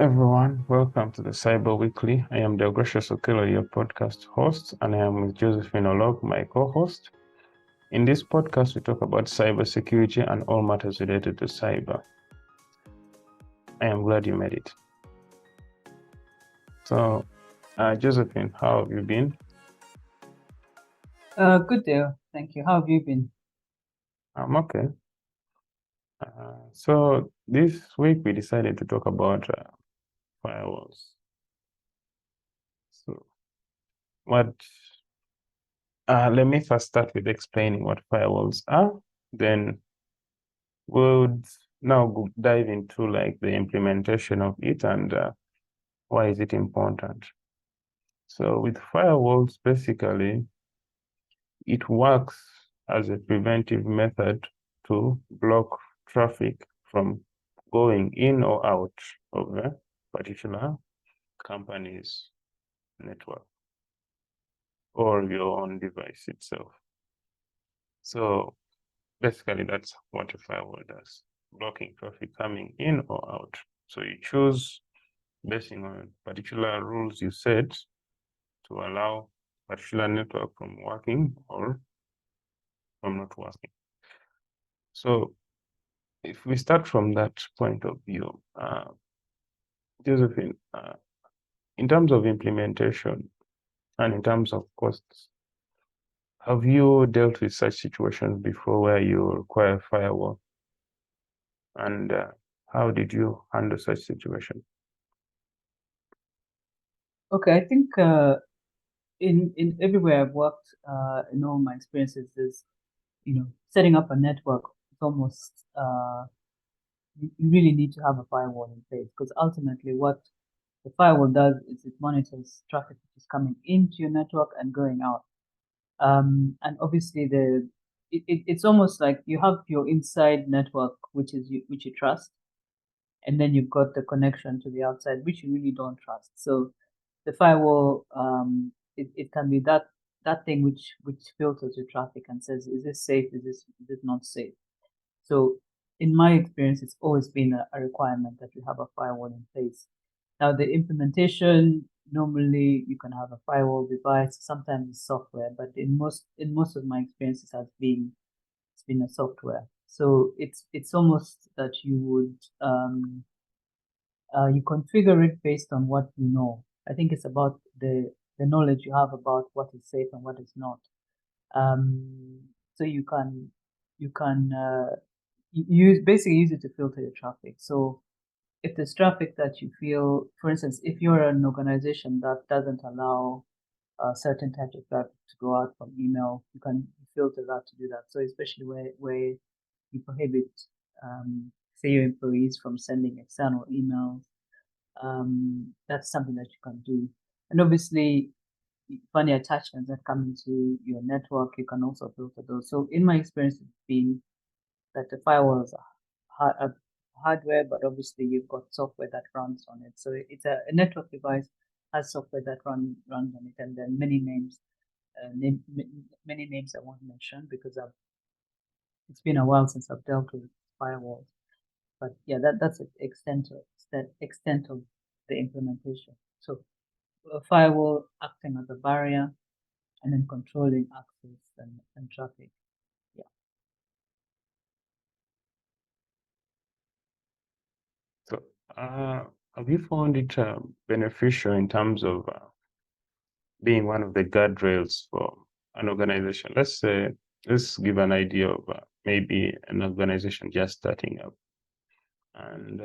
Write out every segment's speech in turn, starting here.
Everyone, welcome to the Cyber Weekly. I am Deogratius Okelo, your podcast host, and I am with Josephine Olog, my co-host. In this podcast, we talk about cybersecurity and all matters related to cyber. I am glad you made it. So, Josephine, how have you been? Good day. Thank you. How have you been? I'm okay. So this week we decided to talk about firewalls. So, what? Let me first start with explaining what firewalls are. Then we'll now dive into like the implementation of it and why is it important. So with firewalls, basically, it works as a preventive method to block traffic from going in or out of a particular company's network or your own device itself. So basically, that's what a firewall does, blocking traffic coming in or out. So you choose based on particular rules you set to allow particular network from working or from not working. So if we start from that point of view, Josephine, in terms of implementation and in terms of costs, have you dealt with such situations before where you require firewall? And how did you handle such situation? Okay, I think in everywhere I've worked, in all my experiences, is setting up a network. It's almost you really need to have a firewall in place because ultimately what the firewall does is it monitors traffic which is coming into your network and going out. And obviously it's almost like you have your inside network which you trust, and then you've got the connection to the outside which you really don't trust. So the firewall, it can be that thing which filters your traffic and says, is this safe? Is this not safe? So in my experience, it's always been a requirement that you have a firewall in place. Now the implementation, normally you can have a firewall device, sometimes it's software, but in most of my experiences has been it's been a software. So it's almost that you configure it based on what you know. I think it's about the knowledge you have about what is safe and what is not. Um, so you can use it to filter your traffic. So if there's traffic that you feel, for instance, if you're an organization that doesn't allow certain types of traffic to go out from email, you can filter that to do that. So especially where you prohibit, say, your employees from sending external emails, that's something that you can do. And obviously, funny attachments that come into your network, you can also filter those. So in my experience, it's been that the firewall is a hardware, but obviously you've got software that runs on it. So it's a network device has software that runs on it, and then many names I won't mention because it's been a while since I've dealt with firewalls. But yeah, that's the extent of the implementation. So a firewall acting as a barrier and then controlling access and traffic. Yeah. So have you found it beneficial in terms of being one of the guardrails for an organization? Let's give an idea of maybe an organization just starting up, and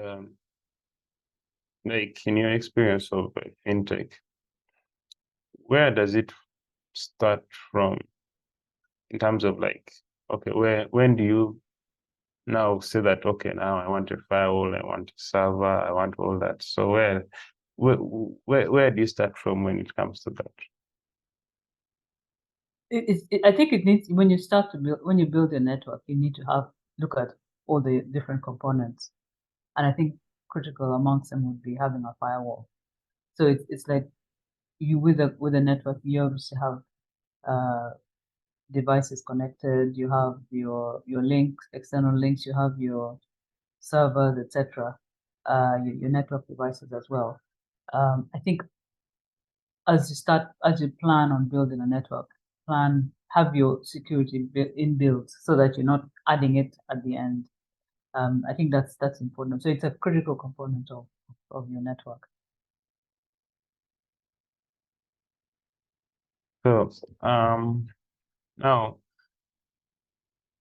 like in your experience of fintech, where does it start from in terms of like, okay, when do you now say that, okay, now I want a firewall, I want a server, I want all that? So where do you start from when it comes to that? I think it needs when you build a network, you need to look at all the different components, and I think critical amongst them would be having a firewall. So it's like you with a network, you obviously have uh, devices connected, you have your links, external links, you have your servers, etc. your network devices as well. I think as you plan on building a network, have your security inbuilt so that you're not adding it at the end. I think that's important. So it's a critical component of your network. So now,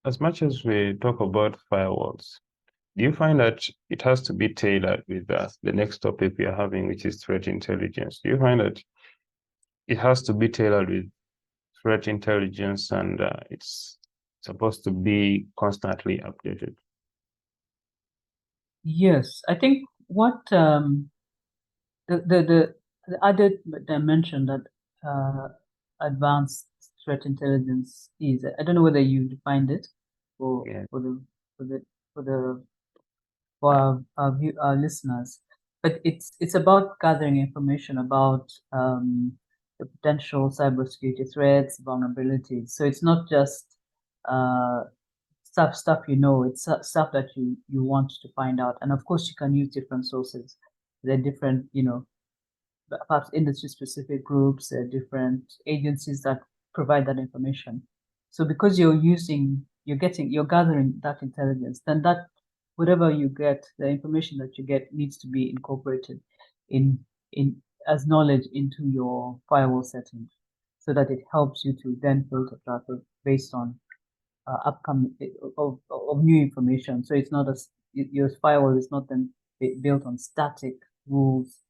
as much as we talk about firewalls, do you find that it has to be tailored with the next topic we are having, which is threat intelligence? Do you find that it has to be tailored with threat intelligence and it's supposed to be constantly updated? Yes, I think what the added dimension that advanced threat intelligence is, I don't know whether you defined it for Yeah. for the for the for the for our listeners, but it's about gathering information about the potential cybersecurity threats, vulnerabilities. So it's not just uh, stuff it's stuff that you want to find out. And of course, you can use different sources. There are different, perhaps industry specific groups, different agencies that provide that information. So because you're gathering that intelligence, then that whatever you get, the information that you get needs to be incorporated in in as knowledge into your firewall settings so that it helps you to then filter traffic based on upcoming of new information. So it's not your firewall is not then built on static rules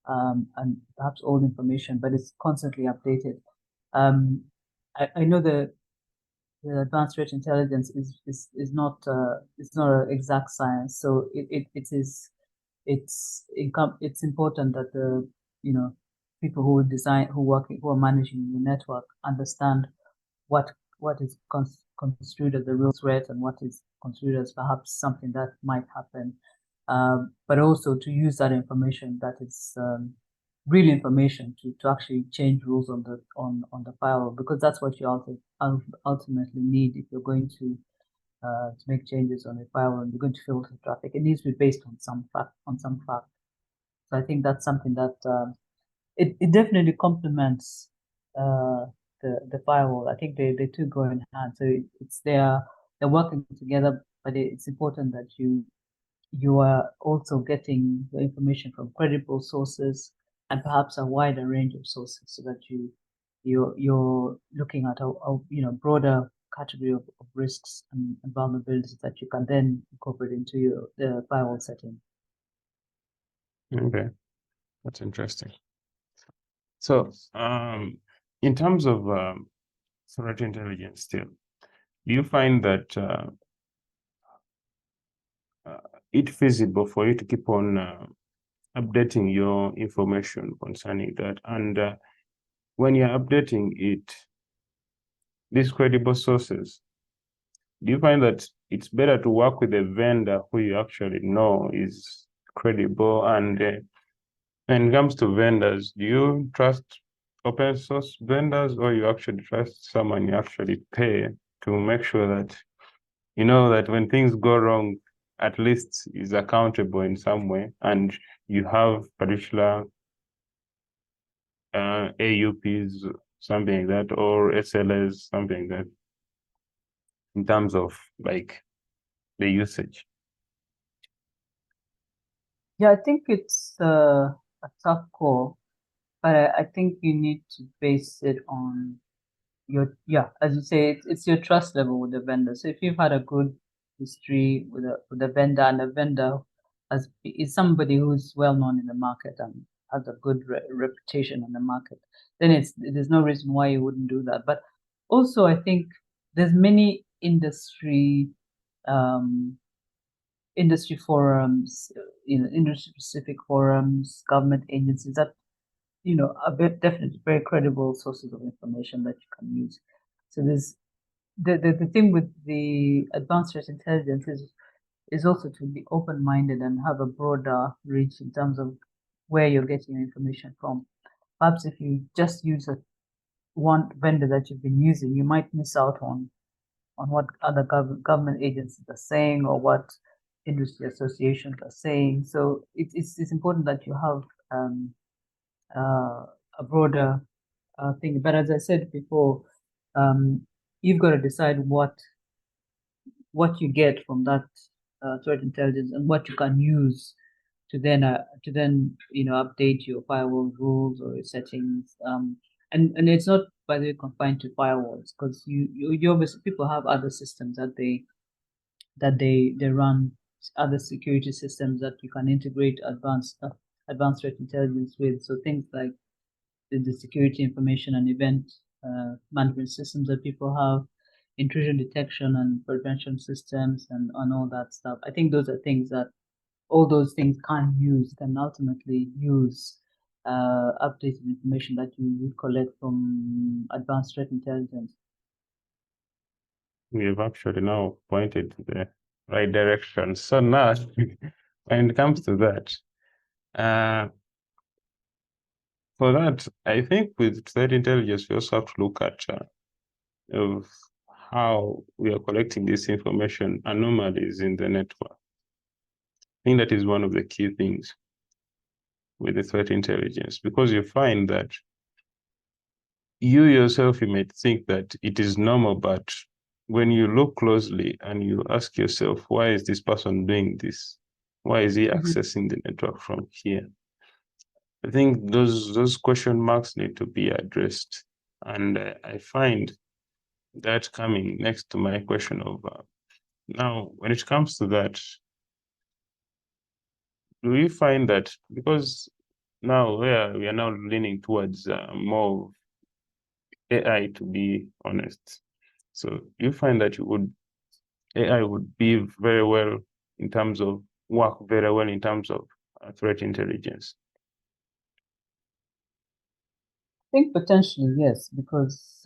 and perhaps old information, but it's constantly updated. I know the advanced threat intelligence is not it's not an exact science, so it's important that the people who are managing the network understand what is construed as a real threat and what is construed as perhaps something that might happen, but also to use that information that is real information to actually change rules on the firewall, because that's what you ultimately need if you're going to make changes on the firewall and you're going to filter traffic. It needs to be based on some fact. So I think that's something that it definitely complements uh, the firewall. I think they two go in hand. So they're working together, but it's important that you are also getting the information from credible sources and perhaps a wider range of sources, so that you're looking at a broader category of risks and vulnerabilities that you can then incorporate into the firewall setting. Okay, that's interesting. So, in terms of threat intelligence, still, do you find that it's feasible for you to keep on updating your information concerning that? And when you're updating it, these credible sources, do you find that it's better to work with a vendor who you actually know is credible? And when it comes to vendors, do you trust open source vendors, or you actually trust someone you actually pay to make sure that you know that when things go wrong, at least is accountable in some way, and you have particular AUPs, something like that, or SLAs, something like that, in terms of like the usage? Yeah, I think it's a tough call, but I think you need to base it on as you say, it's your trust level with the vendor. So if you've had a good history with a vendor, and the vendor is somebody who's well known in the market and has a good reputation in the market, then there's no reason why you wouldn't do that. But also, I think there's many um, industry forums, industry specific forums, government agencies that are definitely very credible sources of information that you can use. So there's the thing with the advanced threat intelligence is also to be open-minded and have a broader reach in terms of where you're getting your information from. Perhaps if you just use one vendor that you've been using, you might miss out on what other government agencies are saying, or what industry associations are saying. So it's important that you have a broader thing. But as I said before, you've got to decide what you get from that threat intelligence and what you can use to then update your firewall rules or your settings. And it's not, by the way, confined to firewalls, because you obviously, people have other systems that they run, other security systems that you can integrate advanced threat intelligence with. So things like the security information and event management systems that people have, intrusion detection and prevention systems, and all that stuff. I think those are things that all those things can ultimately use updated information that you would collect from advanced threat intelligence. We have actually now pointed to the right direction. So now, when it comes to that, for that, I think with threat intelligence, we also have to look at of how we are collecting this information, anomalies in the network. I think that is one of the key things with the threat intelligence, because you find that you yourself, you might think that it is normal, but when you look closely and you ask yourself, why is this person doing this? Why is he accessing the network from here? I think those question marks need to be addressed. And I find that coming next to my question of now, when it comes to that, do you find that, because now we are now leaning towards more AI, to be honest. So do you find that AI would be very well in terms of work very well in terms of threat intelligence? I think potentially yes, because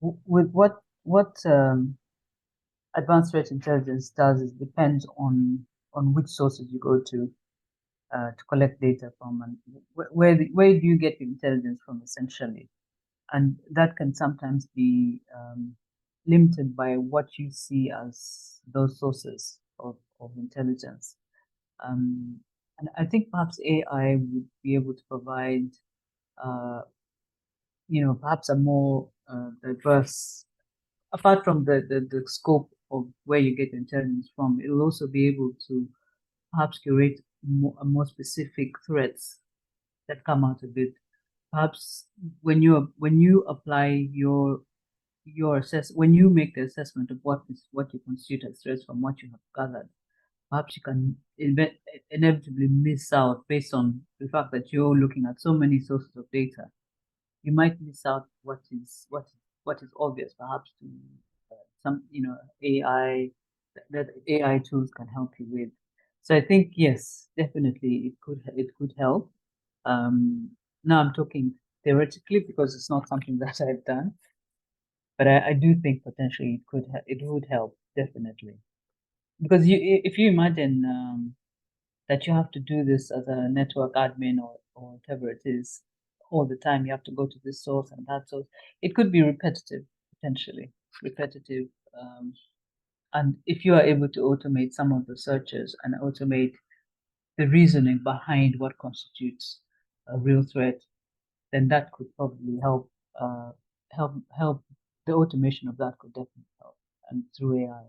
with what advanced threat intelligence does is depends on which sources you go to collect data from, and where do you get your intelligence from, essentially. And that can sometimes be limited by what you see as those sources of intelligence. And I think perhaps AI would be able to provide, perhaps a more diverse, apart from the scope of where you get intelligence from, it will also be able to perhaps curate more specific threats that come out of it. Perhaps when you apply when you make the assessment of what you constitute as threats from what you have gathered, perhaps you can inevitably miss out based on the fact that you're looking at so many sources of data. You might miss out what is obvious, perhaps to some AI that AI tools can help you with. So I think yes, definitely it could help. Now I'm talking theoretically because it's not something that I've done, but I do think potentially it would help, definitely, because if you imagine that you have to do this as a network admin or whatever it is all the time, you have to go to this source and that source. It could be repetitive, potentially repetitive. And if you are able to automate some of the searches and automate the reasoning behind what constitutes a real threat, then that could probably help. Help. The automation of that could definitely help, and through AI.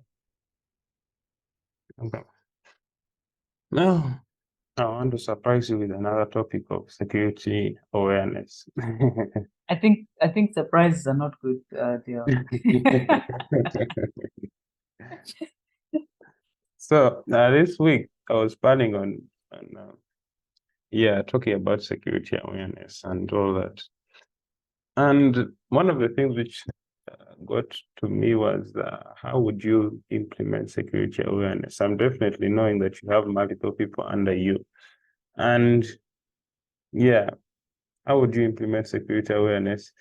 Okay. Now, I want to surprise you with another topic of security awareness. I think surprises are not good, dear. So this week I was planning on talking about security awareness and all that. And one of the things which got to me was how would you implement security awareness? I'm definitely knowing that you have multiple people under you. And how would you implement security awareness?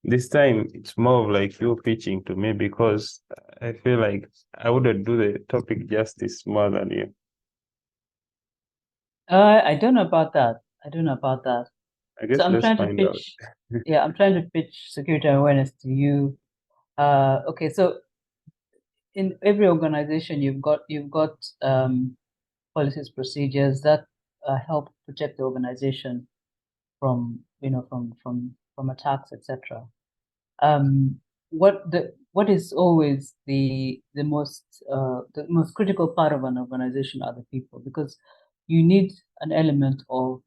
This time it's more of like you pitching to me, because I feel like I wouldn't do the topic justice more than you. I don't know about that. I don't know about that. I guess So I'm let's trying to find out. pitch. Yeah, I'm trying to pitch security awareness to you. Okay, so in every organization, you've got policies, procedures that help protect the organization from from attacks, etc. What is always the most critical part of an organization are the people, because you need an element of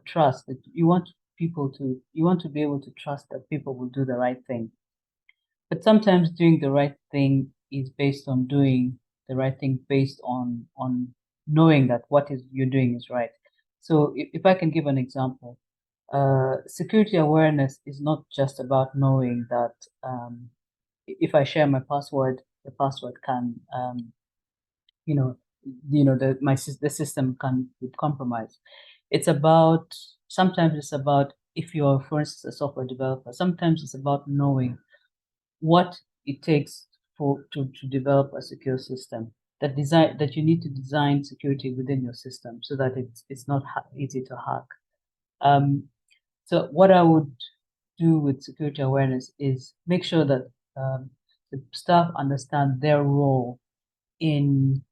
trust. That you want to be able to trust that people will do the right thing. But sometimes doing the right thing is based on doing the right thing based on knowing that what is you're doing is right. So if I can give an example, security awareness is not just about knowing that if I share my password, the password can you know the system can be compromised. It's about Sometimes it's about, if you're, for instance, a software developer, sometimes it's about knowing what it takes to develop a secure system, that you need to design security within your system so that it's not easy to hack. So what I would do with security awareness is make sure that the staff understand their role in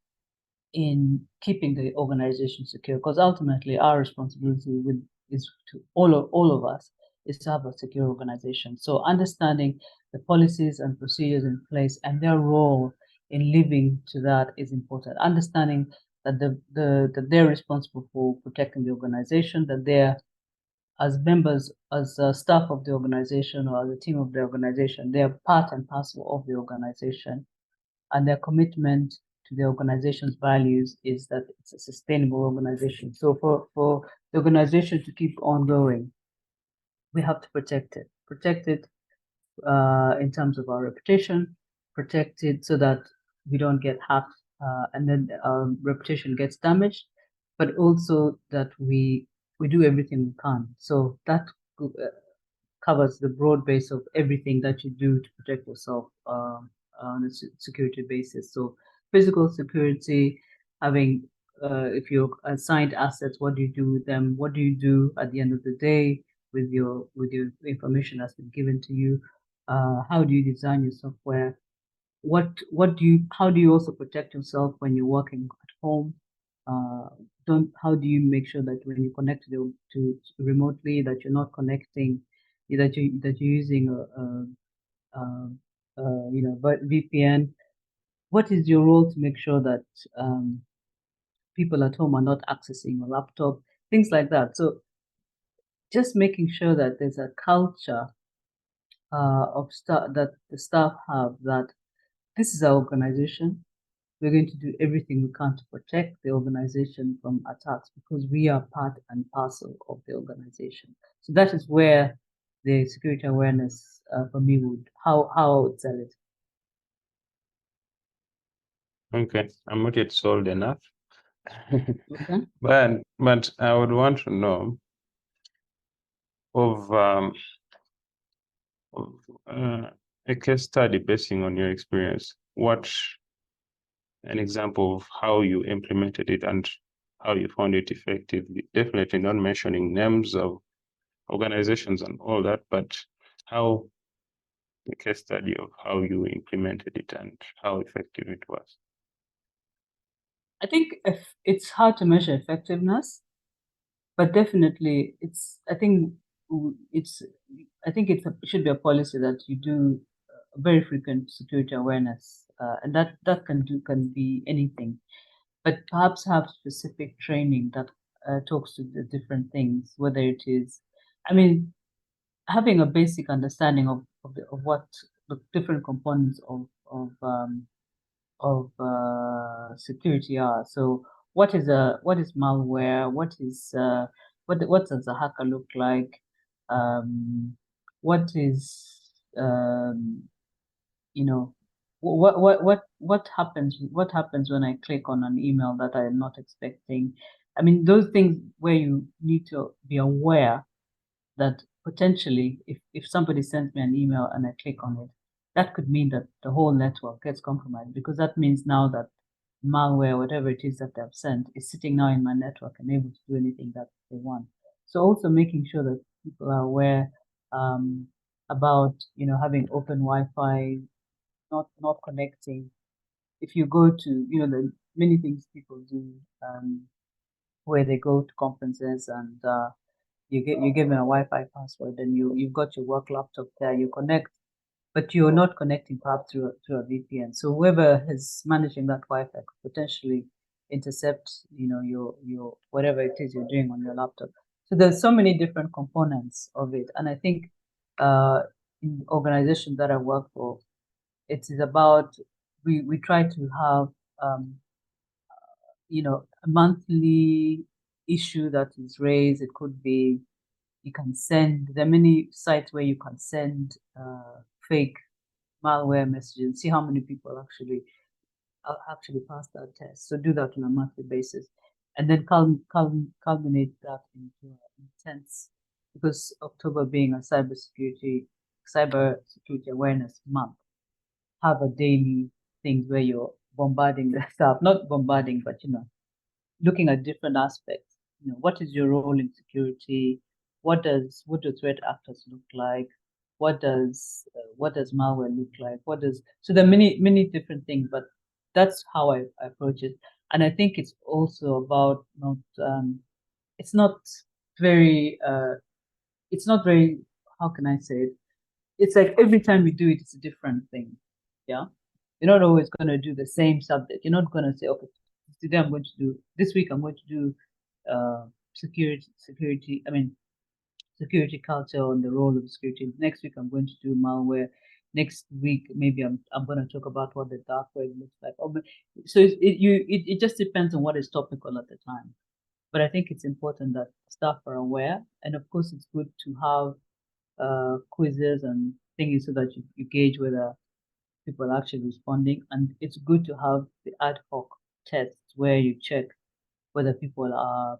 keeping the organization secure, because ultimately our responsibility is to all of us is to have a secure organization. So understanding the policies and procedures in place and their role in living to that is important. Understanding that that they're responsible for protecting the organization, that they're, as members, as staff of the organization or as a team of the organization, they're part and parcel of the organization, and their commitment to the organization's values is that it's a sustainable organization. So for the organization to keep on going, we have to protect it in terms of our reputation, protect it so that we don't get hacked and then our reputation gets damaged, but also that we do everything we can. So that covers the broad base of everything that you do to protect yourself on a security basis. So physical security, having if you're assigned assets, what do you do with them? What do you do at the end of the day with your information that's been given to you? How do you design your software? What do you How do you also protect yourself when you're working at home? Uh, don't How do you make sure that when you connect to remotely, that you're not connecting, that you're using but VPN? What is your role to make sure that people at home are not accessing your laptop? Things like that. So just making sure that there's a culture of staff, that the staff have, that this is our organization. We're going to do everything we can to protect the organization from attacks because we are part and parcel of the organization. So that is where the security awareness for me would, how I would sell it. Okay, I'm not yet sold enough. Okay. But I would want to know of a case study basing on your experience. What an example of how you implemented it and how you found it effective. Definitely not mentioning names of organizations and all that, but how a case study of how you implemented it and how effective it was. I think if it's hard to measure effectiveness, but definitely it's I think it should be a policy that you do very frequent security awareness, and that can be anything, but perhaps have specific training that talks to the different things, whether it is, I mean, having a basic understanding of what the different components of security are. So what is malware? What does a hacker look like? What is you know what happens when I click on an email that I am not expecting? I mean, those things where you need to be aware that potentially if somebody sends me an email and I click on it, that could mean that the whole network gets compromised, because that means now that malware, whatever it is that they've sent, is sitting now in my network and able to do anything that they want. So also making sure that people are aware about having open Wi-Fi, not connecting if you go to, the many things people do, where they go to conferences and you give them a Wi-Fi password and you've got your work laptop there, you connect, but you're not connecting perhaps through a VPN. So whoever is managing that Wi-Fi could potentially intercept, your whatever it is you're doing on your laptop. So there's so many different components of it, and I think in organizations that I work for, it is about we try to have um, a monthly issue that is raised. It could be you can send. There are many sites where you can send fake malware messages, see how many people actually pass that test. So do that on a monthly basis, and then culminate that into an intense, because October being a cyber security awareness month, have a daily things where you're bombarding the staff, not bombarding, but looking at different aspects. What is your role in security? What do threat actors look like? What does malware look like? So there are many different things, but that's how I approach it. And I think it's also about not it's not very it's not very, how can I say it? It's like every time we do it, it's a different thing. Yeah. You're not always going to do the same subject. You're not going to say, okay, today I'm going to do, this week I'm going to do security culture on the role of security. Next week I'm going to do malware. Next week maybe I'm going to talk about what the dark web looks like. So it just depends on what is topical at the time. But I think it's important that staff are aware, and of course it's good to have quizzes and things so that you gauge whether people are actually responding. And it's good to have the ad hoc tests where you check whether people are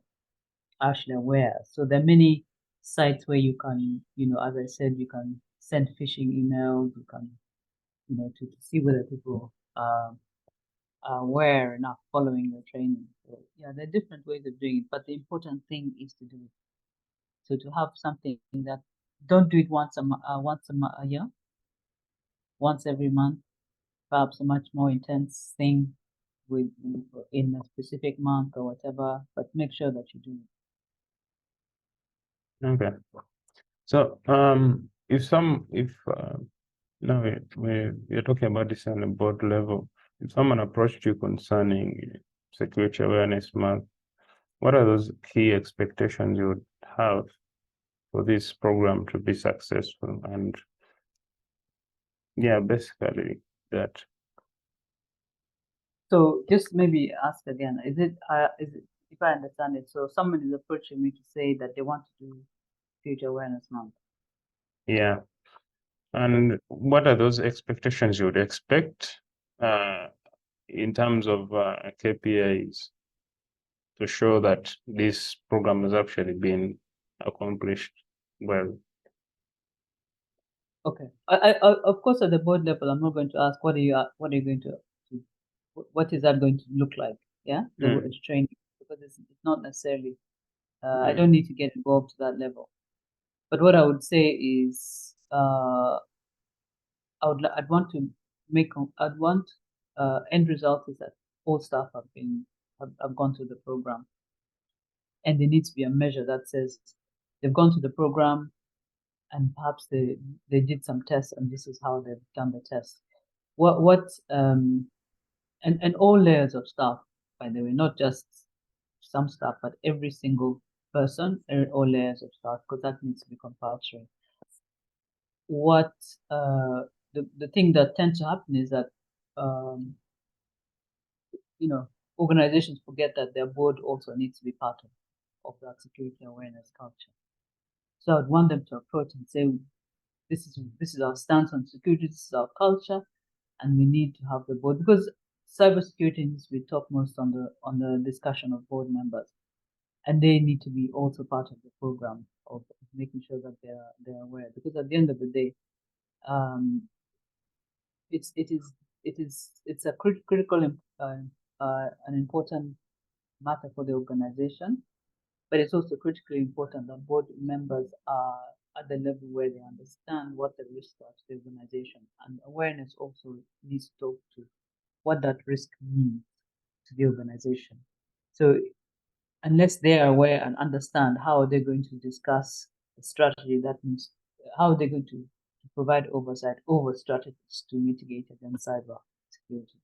actually aware. So there are many sites where you can, as I said, you can send phishing emails, you can, to see whether people are aware enough following your training. So yeah, there are different ways of doing it, but the important thing is to do it. So to have something that, don't do it a year, once every month, perhaps a much more intense thing with in a specific month or whatever, but make sure that you do it. Okay. So if now we're talking about this on a board level, if someone approached you concerning Security Awareness Month, what are those key expectations you would have for this program to be successful? And yeah, basically that. So just maybe ask again, is it if I understand it, so someone is approaching me to say that they want to do Security Awareness Month. Yeah. And what are those expectations you would expect in terms of KPIs to show that this program has actually been accomplished well? Okay. Of course, at the board level, I'm not going to ask what are you going to what is that going to look like? Yeah, the training, because it's not necessarily. I don't need to get involved to that level. But what I would say is, I'd want to end result is that all staff have gone through the program, and there needs to be a measure that says they've gone through the program, and perhaps they did some tests, and this is how they've done the test. And all layers of staff, by the way, not just some staff, but every single person, all layers of staff, because that needs to be compulsory. What the thing that tends to happen is that organizations forget that their board also needs to be part of that security awareness culture. So I'd want them to approach and say, this is our stance on security, this is our culture, and we need to have the board, because cybersecurity needs to be topmost on the discussion of board members, and they need to be also part of the program of making sure that they're aware, because at the end of the day, it's a critical an important matter for the organization, but it's also critically important that board members are at the level where they understand what the risks are to the organization, and awareness also needs to talk to what that risk means to the organization. So unless they are aware and understand how are they going to discuss the strategy, that means how are they going to provide oversight over strategies to mitigate against cyber security.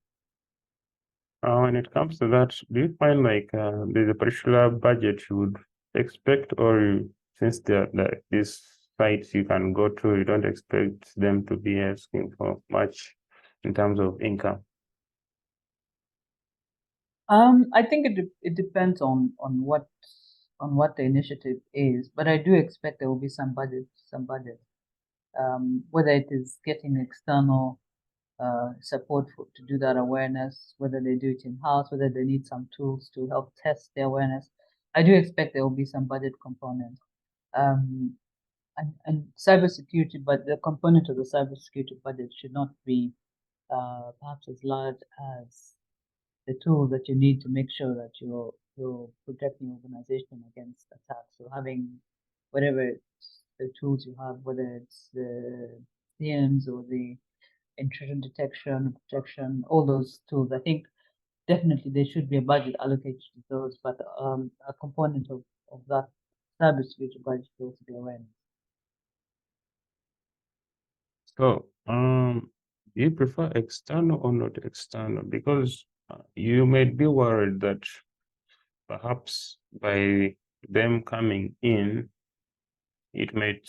When it comes to that, do you find like there's a particular budget you would expect, or since they're like these sites you can go to, you don't expect them to be asking for much in terms of income? I think it depends on what the initiative is, but I do expect there will be some budget. Whether it is getting external support to do that awareness, whether they do it in-house, whether they need some tools to help test the awareness. I do expect there will be some budget component. And cybersecurity, but the component of the cybersecurity budget should not be perhaps as large as the tools that you need to make sure that you're protecting your organization against attacks. So having whatever the tools you have, whether it's the CMs or the intrusion detection, protection, all those tools. I think definitely there should be a budget allocated to those, but a component of that cybersecurity budget should also be awareness. So, do you prefer external or not external? Because you might be worried that perhaps by them coming in, it might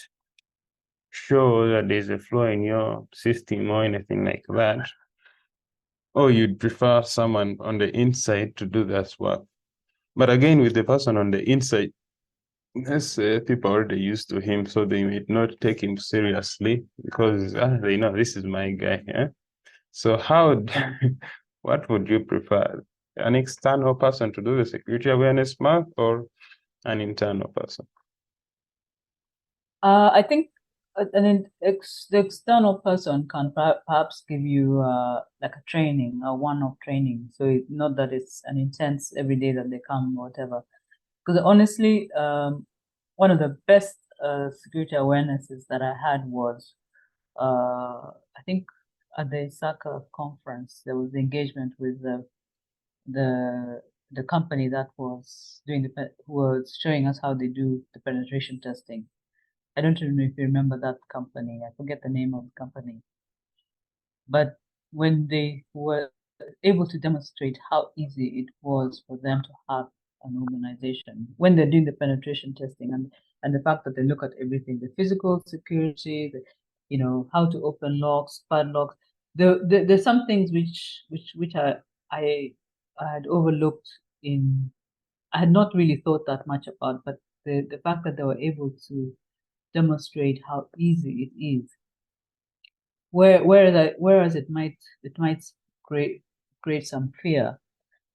show that there's a flaw in your system or anything like that. Or you'd prefer someone on the inside to do that work. But again, with the person on the inside, let's say people are already used to him, so they might not take him seriously because they know this is my guy. Yeah? So what would you prefer? An external person to do the security awareness mark or an internal person? I think the external person can perhaps give you like a training, a one-off training. So not that it's an intense every day that they come or whatever. Because honestly, one of the best security awarenesses that I had was I think at the ISACA conference, there was engagement with the company that was doing who was showing us how they do the penetration testing. I don't know if you remember that company. I forget the name of the company. But when they were able to demonstrate how easy it was for them to have an organization when they're doing the penetration testing and the fact that they look at everything, the physical security, how to open locks, padlocks. There's some things which I had overlooked I had not really thought that much about, but the fact that they were able to demonstrate how easy it is. Whereas it might create some fear,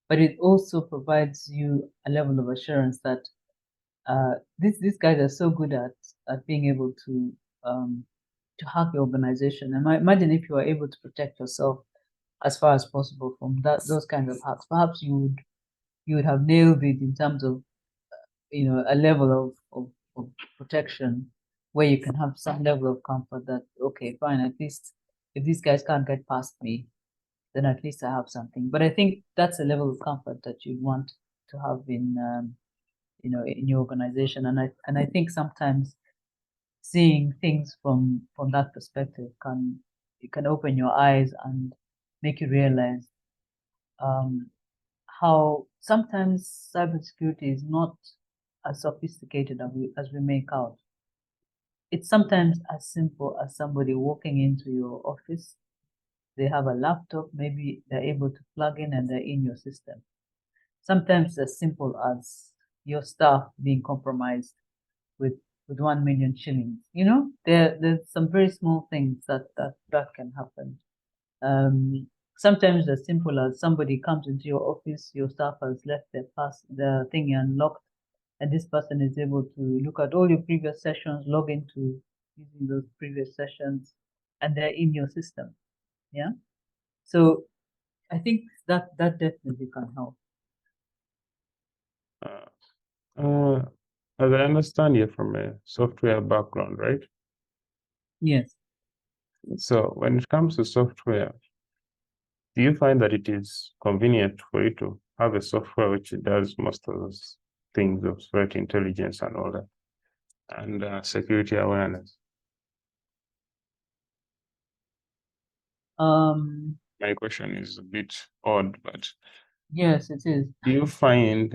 but it also provides you a level of assurance that these guys are so good at being able to hack your organization. And imagine if you are able to protect yourself as far as possible from those kinds of hacks. Perhaps you would have nailed it in terms of a level of protection where you can have some level of comfort that, okay, fine, at least if these guys can't get past me, then at least I have something. But I think that's a level of comfort that you want to have in in your organization. And I think sometimes seeing things from that perspective can open your eyes and make you realize how sometimes cybersecurity is not as sophisticated as we make out. It's sometimes as simple as somebody walking into your office. They have a laptop, maybe they're able to plug in and they're in your system. Sometimes as simple as your staff being compromised with 1 million shillings. There's some very small things that can happen. Sometimes as simple as somebody comes into your office, your staff has left the thing unlocked, and this person is able to look at all your previous sessions, log into using those previous sessions, and they're in your system. Yeah. So I think that definitely can help. As I understand, you're from a software background, right? Yes. So when it comes to software, do you find that it is convenient for you to have a software which does most of those things of threat intelligence and all that, and security awareness? My question is a bit odd, but Yes, it is. do you find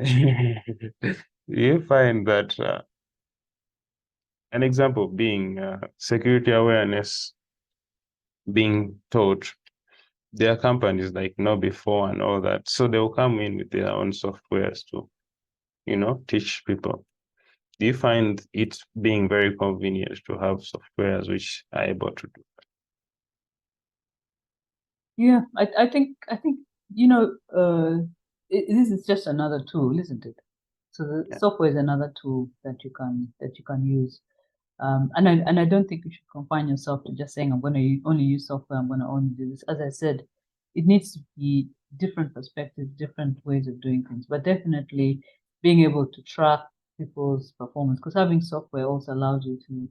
that an example being security awareness being taught? There are companies like KnowBe4 and all that, so they'll come in with their own softwares to, teach people. Do you find it being very convenient to have softwares which are able to do? Yeah, I think this is just another tool, isn't it? So the Yeah. software is another tool that you can use. And I don't think you should confine yourself to just saying I'm going to only use software. I'm going to only do this. As I said, it needs to be different perspectives, different ways of doing things. But definitely being able to track people's performance, because having software also allows you to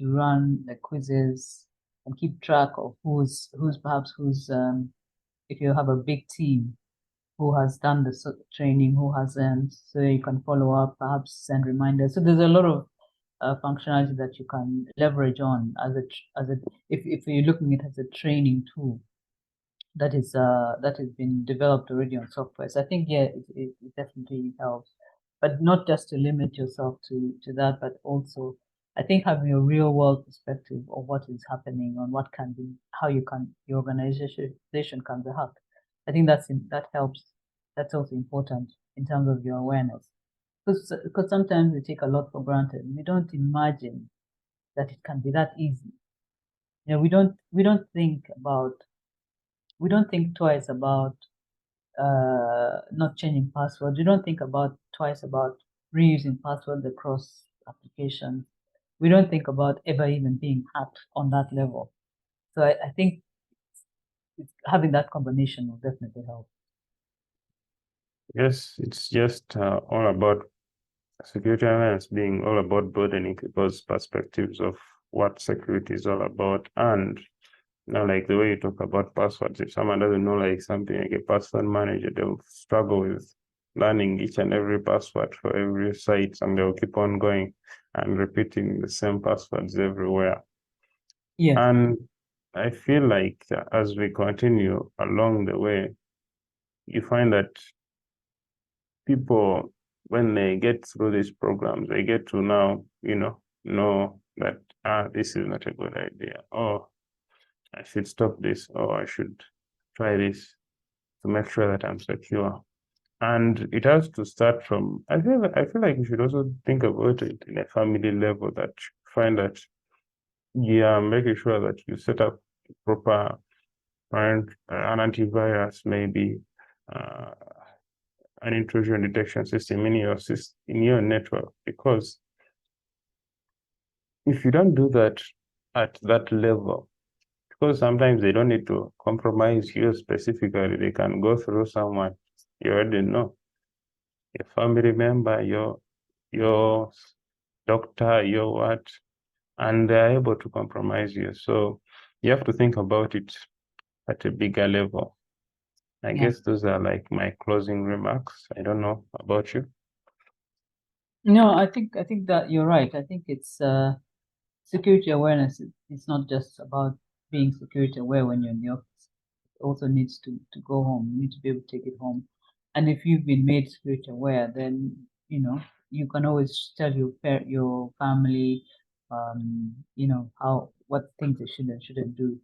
run the quizzes and keep track of who's if you have a big team who has done the training, who hasn't, so you can follow up, perhaps send reminders. So there's a lot of functionality that you can leverage on if you're looking at it as a training tool that has been developed already on software. So I think it definitely helps, but not just to limit yourself to that, but also I think having a real world perspective of what is happening on what can be, how your organization can be hacked. I think that helps. That's also important in terms of your awareness, because sometimes we take a lot for granted. We don't imagine that it can be that easy. We don't think twice about not changing passwords. We don't think about twice about reusing passwords across applications. We don't think about ever even being hacked on that level. So I think having that combination will definitely help. Yes, it's just all about security awareness being all about broadening people's perspectives of what security is all about. And like the way you talk about passwords, if someone doesn't know like something like a password manager, they'll struggle with learning each and every password for every site, and they'll keep on going and repeating the same passwords everywhere. Yeah. And I feel like as we continue along the way, you find that people, when they get through these programs, they get to now, know that this is not a good idea. Oh, I should stop this, or I should try this to make sure that I'm secure. And it has to start from, I feel like you should also think about it in a family level, that you find that making sure that you set up proper an antivirus, maybe an intrusion detection system in your network, because if you don't do that at that level, because sometimes they don't need to compromise you specifically, they can go through someone you already know, your family member, your doctor, your what, and they're able to compromise you. So you have to think about it at a bigger level. I guess those are like my closing remarks. I don't know about you. No, I think that you're right. I think it's security awareness. It's not just about being security aware when you're in the office. It also needs to go home. You need to be able to take it home. And if you've been made security aware, then you can always tell your family, what things they should and shouldn't do.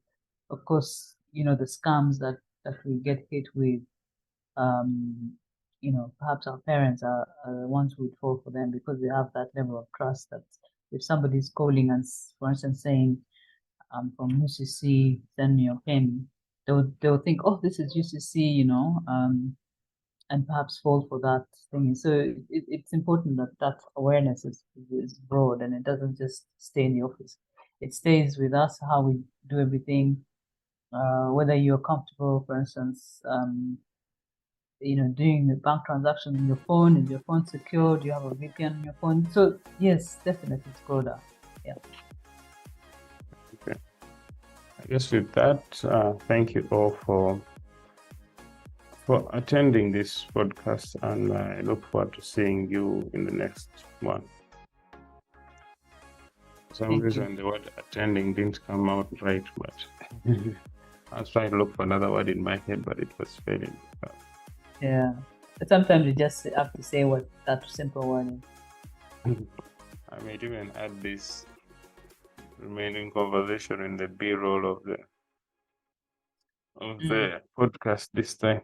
Of course, the scams that we get hit with, perhaps our parents are the ones who would fall for them because they have that level of trust that if somebody's calling us, for instance, saying, I'm from UCC, send me your PIN, they'll think, oh, this is UCC, and perhaps fall for that thing. So it's important that awareness is broad and it doesn't just stay in the office. It stays with us, how we do everything, whether you're comfortable, for instance, doing the bank transaction on your phone. Is your phone secure? Do you have a VPN on your phone? So yes, definitely it's broader. Yeah. Okay. I guess with that, thank you all for for attending this podcast, and I look forward to seeing you in the next one. For some Thank reason, the word attending didn't come out right, but I was trying to look for another word in my head, but it was failing. Yeah. But sometimes you just have to say what that simple word is. I might even add this remaining conversation in the B-roll of the podcast this time.